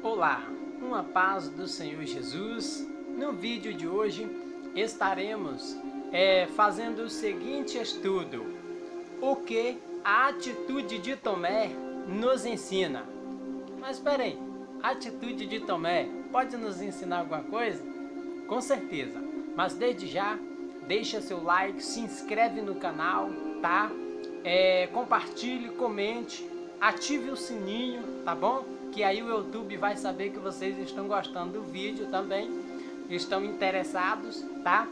Olá, uma paz do Senhor Jesus. No vídeo de hoje estaremos fazendo o seguinte estudo: o que a atitude de Tomé nos ensina. Mas espera aí, a atitude de Tomé pode nos ensinar alguma coisa? Com certeza, mas desde já deixa seu like, se inscreve no canal, tá? Compartilhe, comente, ative o sininho, tá bom? Que aí o YouTube vai saber que vocês estão gostando do vídeo também, estão interessados, tá?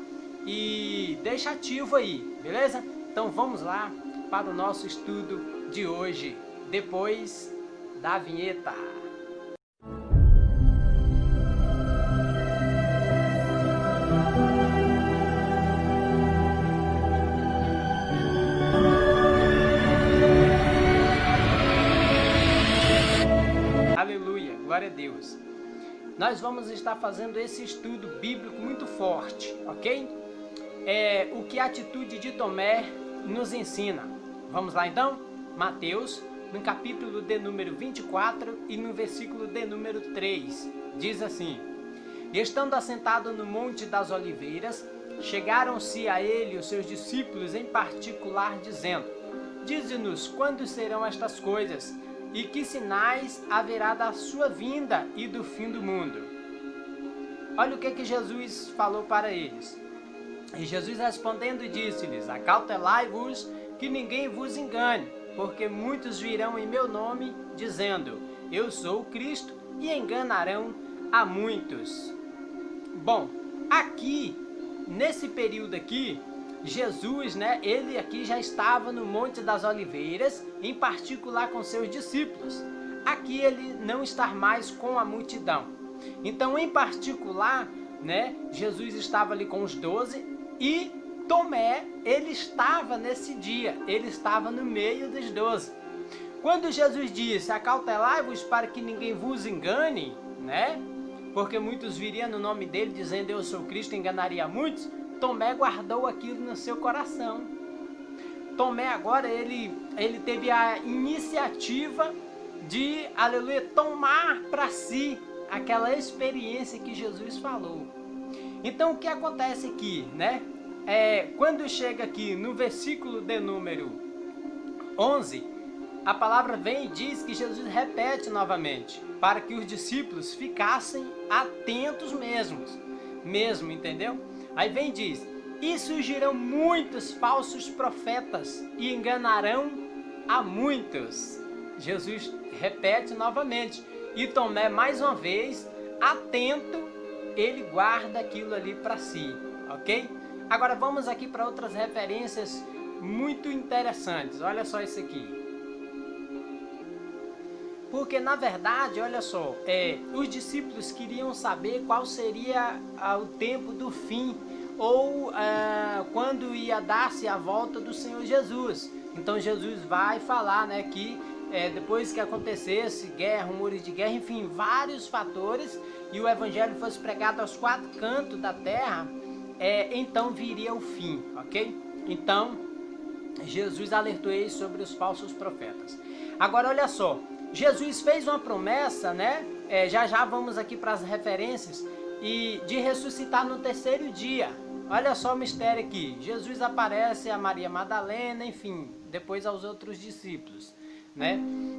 E deixa ativo aí, beleza? Então vamos lá para o nosso estudo de hoje, depois da vinheta. Aleluia, glória a Deus. Nós vamos estar fazendo esse estudo bíblico muito forte, ok? O que a atitude de Tomé nos ensina. Vamos lá então? Mateus, no capítulo de número 24 e no versículo de número 3, diz assim: estando assentado no Monte das Oliveiras, chegaram-se a ele os seus discípulos em particular, dizendo: dize-nos quando serão estas coisas, e que sinais haverá da sua vinda e do fim do mundo? Olha o que Jesus falou para eles. E Jesus respondendo disse-lhes: acautelai-vos que ninguém vos engane, porque muitos virão em meu nome, dizendo: eu sou o Cristo, e enganarão a muitos. Bom, aqui, nesse período aqui, Jesus, ele aqui já estava no Monte das Oliveiras, em particular com seus discípulos. Aqui ele não está mais com a multidão. Então, em particular, Jesus estava ali com os 12 e Tomé, ele estava nesse dia, ele estava no meio dos 12. Quando Jesus disse: acautelai-vos para que ninguém vos engane, porque muitos viriam no nome dele dizendo: eu sou Cristo, enganaria muitos. Tomé guardou aquilo no seu coração. Tomé agora, ele teve a iniciativa de, aleluia, tomar para si aquela experiência que Jesus falou. Então o que acontece aqui, quando chega aqui no versículo de número 11, a palavra vem e diz que Jesus repete novamente, para que os discípulos ficassem atentos mesmo, entendeu? Aí vem e diz: e surgirão muitos falsos profetas e enganarão a muitos. Jesus repete novamente. E Tomé, mais uma vez, atento, ele guarda aquilo ali para si, ok? Agora vamos aqui para outras referências muito interessantes. Olha só isso aqui. Porque na verdade, olha só, os discípulos queriam saber qual seria o tempo do fim, ou quando ia dar-se a volta do Senhor Jesus. Então Jesus vai falar que depois que acontecesse guerra, rumores de guerra, enfim, vários fatores, e o evangelho fosse pregado aos 4 cantos da terra, então viria o fim, ok? Então Jesus alertou eles sobre os falsos profetas. Agora olha só, Jesus fez uma promessa, já vamos aqui para as referências, e de ressuscitar no 3º dia. Olha só o mistério aqui. Jesus aparece a Maria Madalena, enfim, depois aos outros discípulos,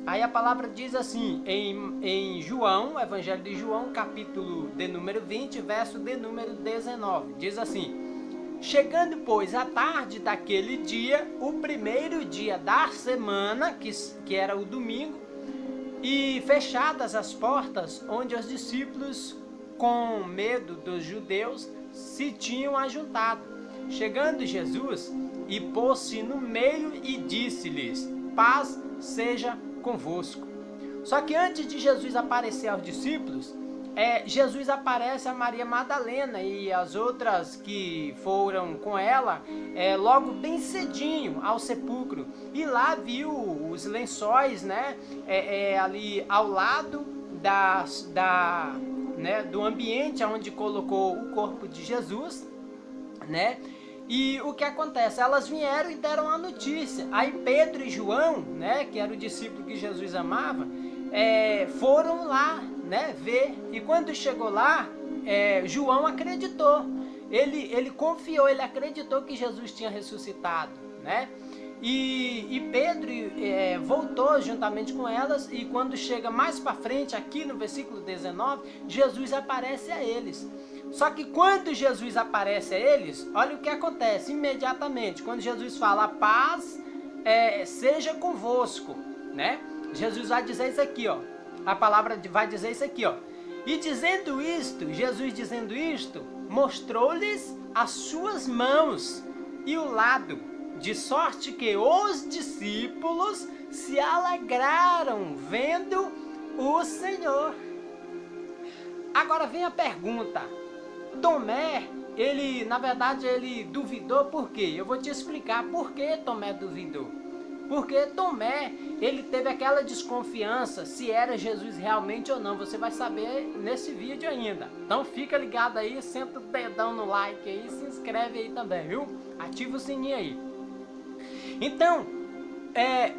Aí a palavra diz assim, em João, Evangelho de João, capítulo de número 20, verso de número 19, diz assim: chegando, pois, à tarde daquele dia, o primeiro dia da semana, que era o domingo, e fechadas as portas, onde os discípulos, com medo dos judeus, se tinham ajuntado. Chegando Jesus, e pôs-se no meio e disse-lhes: paz seja convosco. Só que antes de Jesus aparecer aos discípulos, Jesus aparece a Maria Madalena e as outras que foram com ela, logo bem cedinho ao sepulcro. E lá viu os lençóis, ali ao lado do ambiente onde colocou o corpo de Jesus, E o que acontece? Elas vieram e deram a notícia. Aí Pedro e João, que era o discípulo que Jesus amava, foram lá, né, ver. E quando chegou lá, João acreditou. Ele confiou, ele acreditou que Jesus tinha ressuscitado, né? E Pedro voltou juntamente com elas, e quando chega mais para frente, aqui no versículo 19, Jesus aparece a eles. Só que quando Jesus aparece a eles, olha o que acontece imediatamente. Quando Jesus fala, a paz seja convosco, né? Jesus vai dizer isso aqui, ó. A palavra vai dizer isso aqui, ó. E dizendo isto, Jesus dizendo isto, mostrou-lhes as suas mãos e o lado, de sorte que os discípulos se alegraram vendo o Senhor. Agora vem a pergunta. Tomé, na verdade, ele duvidou por quê? Eu vou te explicar por que Tomé duvidou. Porque Tomé, ele teve aquela desconfiança se era Jesus realmente ou não. Você vai saber nesse vídeo ainda. Então fica ligado aí, senta o dedão no like aí, se inscreve aí também, viu? Ativa o sininho aí. Então,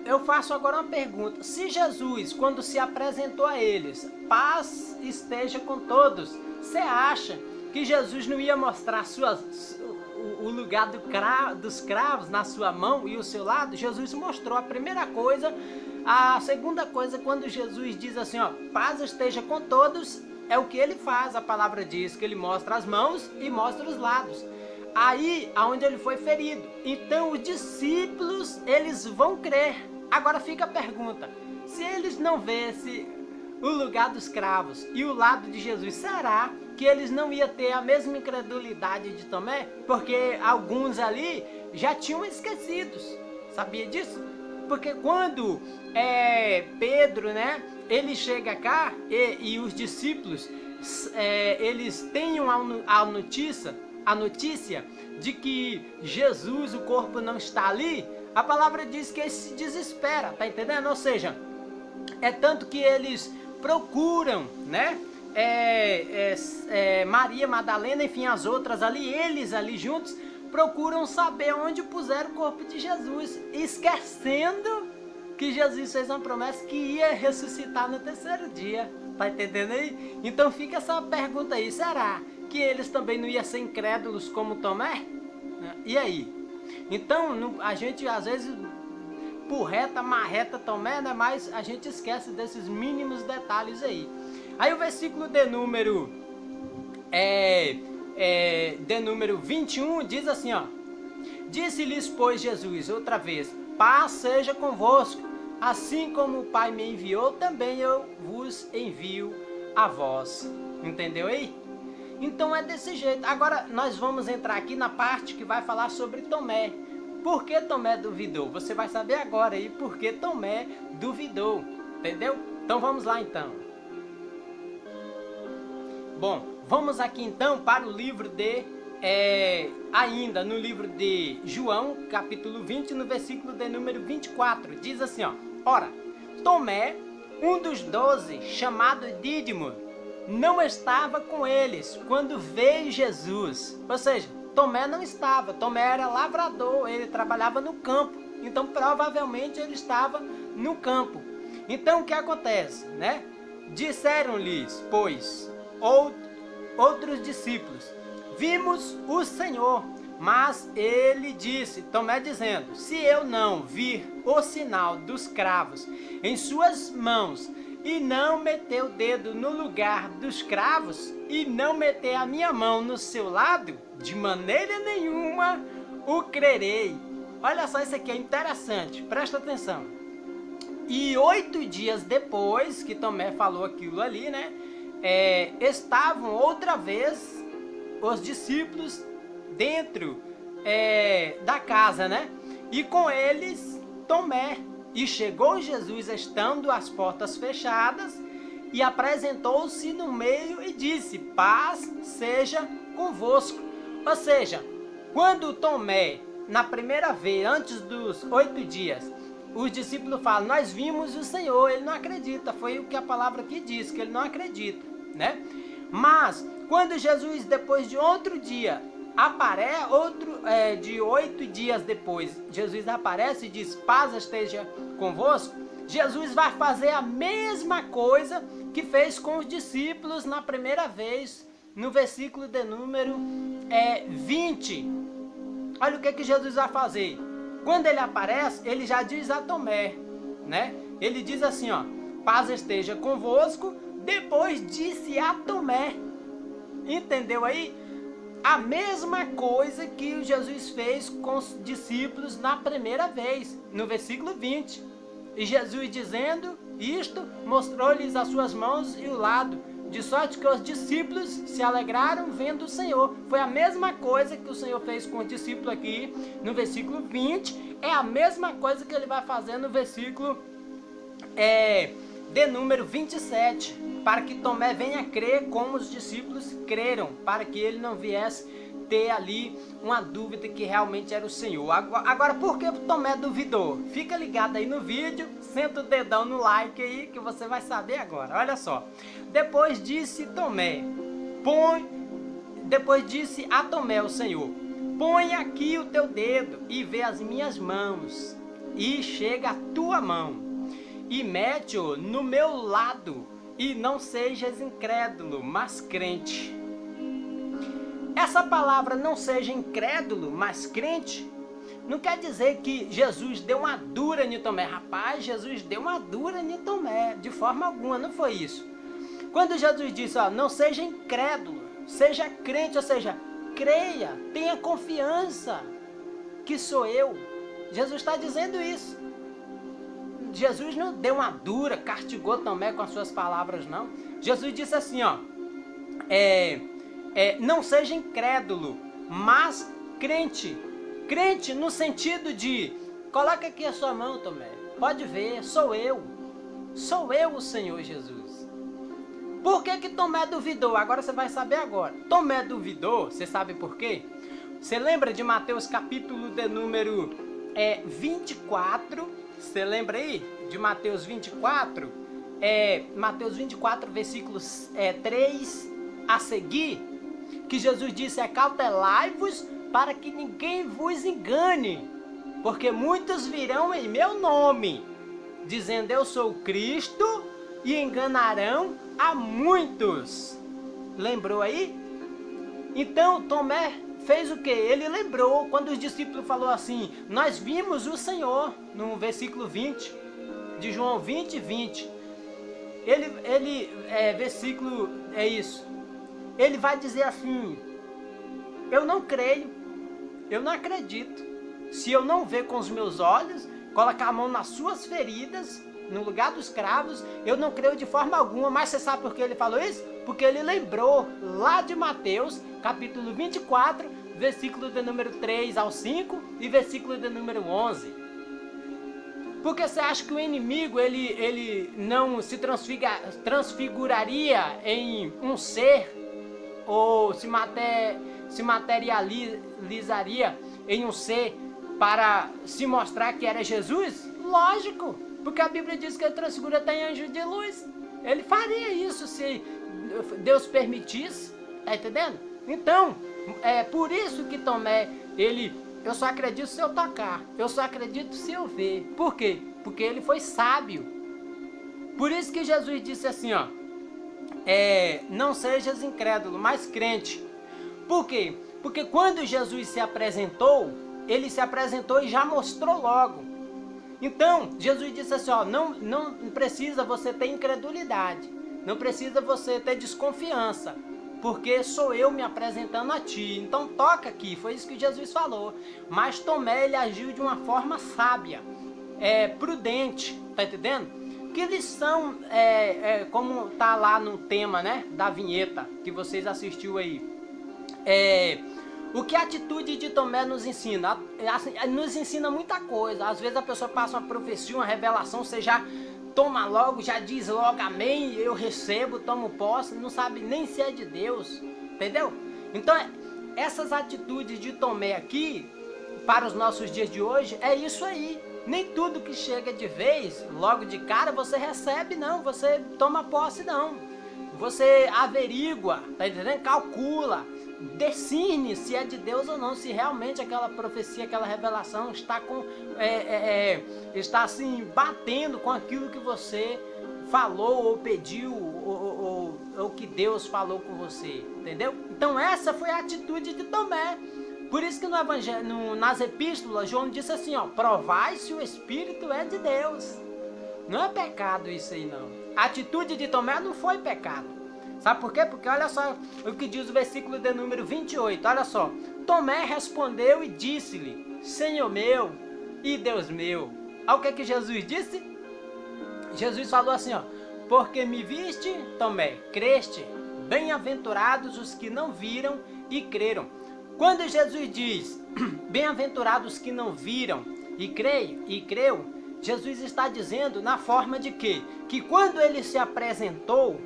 eu faço agora uma pergunta. Se Jesus, quando se apresentou a eles, paz esteja com todos, você acha que Jesus não ia mostrar o lugar dos cravos na sua mão e o seu lado? Jesus mostrou a primeira coisa. A segunda coisa, quando Jesus diz assim, ó, paz esteja com todos, é o que ele faz. A palavra diz que ele mostra as mãos e mostra os lados. Aí, aonde ele foi ferido. Então, os discípulos, eles vão crer. Agora fica a pergunta, se eles não vissem o lugar dos cravos e o lado de Jesus, será que eles não iam ter a mesma incredulidade de Tomé? Porque alguns ali já tinham esquecidos. Sabia disso? Porque quando Pedro, né, ele chega cá e os discípulos, eles têm a notícia de que Jesus, o corpo não está ali, a palavra diz que eles se desesperam, tá entendendo? Ou seja, é tanto que eles procuram, né? Maria Madalena, enfim, as outras ali, eles ali juntos, procuram saber onde puseram o corpo de Jesus, esquecendo que Jesus fez uma promessa que ia ressuscitar no terceiro dia, tá entendendo aí? Então fica essa pergunta aí, será que eles também não iam ser incrédulos como Tomé? E aí? Então, a gente às vezes marreta Tomé, né? Mas a gente esquece desses mínimos detalhes aí. Aí o versículo de número 21 diz assim, ó. Disse-lhes, pois, Jesus, outra vez, paz seja convosco, assim como o Pai me enviou, também eu vos envio a vós. Entendeu aí? Então é desse jeito. Agora nós vamos entrar aqui na parte que vai falar sobre Tomé. Por que Tomé duvidou? Você vai saber agora aí por que Tomé duvidou. Entendeu? Então vamos lá então. Bom, vamos aqui então para o livro de... ainda no livro de João, capítulo 20, no versículo de número 24. Diz assim, ó. Ora, Tomé, um dos 12, chamado Dídimo, não estava com eles quando veio Jesus. Ou seja, Tomé não estava. Tomé era lavrador, ele trabalhava no campo. Então provavelmente ele estava no campo. Então o que acontece, né? Disseram-lhes, pois, outros discípulos, vimos o Senhor. Mas ele disse, Tomé dizendo, se eu não vir o sinal dos cravos em suas mãos, e não meter o dedo no lugar dos cravos, e não meter a minha mão no seu lado, de maneira nenhuma o crerei. Olha só, isso aqui é interessante, presta atenção. E 8 dias depois que Tomé falou aquilo ali, né, estavam outra vez os discípulos dentro da casa, né, e com eles Tomé. E chegou Jesus estando as portas fechadas, e apresentou-se no meio e disse, paz seja convosco. Ou seja, quando Tomé, na primeira vez, antes dos 8 dias, os discípulos falam, nós vimos o Senhor, ele não acredita. Foi o que a palavra aqui diz, que ele não acredita, né? Mas, quando Jesus, depois de outro dia, de 8 dias depois, Jesus aparece e diz, paz esteja convosco. Jesus vai fazer a mesma coisa que fez com os discípulos na primeira vez, no versículo de número 20. Olha o que Jesus vai fazer. Quando ele aparece, ele já diz a Tomé, né? Ele diz assim, ó, paz esteja convosco. Depois disse a Tomé. Entendeu aí? A mesma coisa que Jesus fez com os discípulos na primeira vez, no versículo 20. E Jesus dizendo isto, mostrou-lhes as suas mãos e o lado, de sorte que os discípulos se alegraram vendo o Senhor. Foi a mesma coisa que o Senhor fez com o discípulo aqui no versículo 20, é a mesma coisa que ele vai fazer no versículo de número 27, para que Tomé venha crer como os discípulos creram, para que ele não viesse ter ali uma dúvida que realmente era o Senhor. Agora, por que Tomé duvidou? Fica ligado aí no vídeo, senta o dedão no like aí que você vai saber agora. Olha só. Depois disse a Tomé o Senhor: põe aqui o teu dedo e vê as minhas mãos, e chega a tua mão e mete-o no meu lado, e não sejas incrédulo, mas crente. Essa palavra não seja incrédulo, mas crente, não quer dizer que Jesus deu uma dura em Tomé. Rapaz, Jesus deu uma dura em Tomé, de forma alguma, não foi isso. Quando Jesus disse, ó, não seja incrédulo, seja crente, ou seja, creia, tenha confiança que sou eu. Jesus está dizendo isso. Jesus não deu uma dura, castigou Tomé com as suas palavras, não. Jesus disse assim, ó, não seja incrédulo, mas crente. Crente no sentido de, coloca aqui a sua mão, Tomé, pode ver, sou eu o Senhor Jesus. Por que Tomé duvidou? Agora você vai saber agora. Tomé duvidou, você sabe por quê? Você lembra de Mateus capítulo de número 24? Você lembra aí de Mateus 24? Mateus 24, versículos 3 a seguir, que Jesus disse, acautelai-vos para que ninguém vos engane, porque muitos virão em meu nome, dizendo eu sou Cristo, e enganarão a muitos. Lembrou aí? Então Tomé fez o que? Ele lembrou quando os discípulos falaram assim, nós vimos o Senhor, no versículo 20, de João 20, 20. Versículo é isso. Ele vai dizer assim, eu não creio, eu não acredito. Se eu não ver com os meus olhos, colocar a mão nas suas feridas, no lugar dos cravos, eu não creio de forma alguma. Mas você sabe por que ele falou isso? Porque ele lembrou lá de Mateus, capítulo 24, versículo de número 3 ao 5 e versículo de número 11. Porque você acha que o inimigo ele não se transfiguraria em um ser, ou se materializaria em um ser para se mostrar que era Jesus? Lógico, porque a Bíblia diz que ele transfigura até em anjo de luz. Ele faria isso se Deus permitisse, tá entendendo? Então, é por isso que Tomé, eu só acredito se eu tocar, eu só acredito se eu ver. Por quê? Porque ele foi sábio. Por isso que Jesus disse assim, ó, não sejas incrédulo, mas crente. Por quê? Porque quando Jesus se apresentou, ele se apresentou e já mostrou logo. Então, Jesus disse assim, ó, não precisa você ter incredulidade, não precisa você ter desconfiança, porque sou eu me apresentando a ti. Então toca aqui, foi isso que Jesus falou. Mas Tomé, ele agiu de uma forma sábia, prudente, tá entendendo? Que lição, como tá lá no tema, né, da vinheta que vocês assistiu aí. O que a atitude de Tomé nos ensina? Nos ensina muita coisa. Às vezes a pessoa passa uma profecia, uma revelação, você já toma logo, já diz logo amém, eu recebo, tomo posse, não sabe nem se é de Deus, entendeu? Então essas atitudes de Tomé aqui, para os nossos dias de hoje, é isso aí. Nem tudo que chega de vez, logo de cara, você recebe, não, você toma posse, não. Você averigua, tá entendendo? Calcula, decine se é de Deus ou não, se realmente aquela profecia, aquela revelação está assim, batendo com aquilo que você falou ou pediu ou que Deus falou com você, entendeu? Então essa foi a atitude de Tomé. Por isso que no evangelho, nas epístolas, João disse assim, ó, provai se o Espírito é de Deus. Não é pecado isso aí não. A atitude de Tomé não foi pecado. Sabe por quê? Porque olha só o que diz o versículo de número 28, olha só. Tomé respondeu e disse-lhe, Senhor meu e Deus meu. Olha o que Jesus disse? Jesus falou assim, ó, porque me viste, Tomé, creste, bem-aventurados os que não viram e creram. Quando Jesus diz, bem-aventurados que não viram e creu, Jesus está dizendo na forma de quê? Que quando ele se apresentou,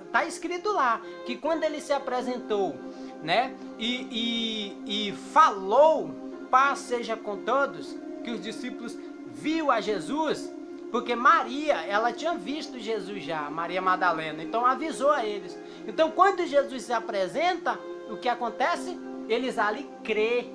está escrito lá, que quando ele se apresentou, né, e falou, paz seja com todos, que os discípulos viu a Jesus, porque Maria, ela tinha visto Jesus já, Maria Madalena, então avisou a eles. Então quando Jesus se apresenta, o que acontece? Eles ali crê.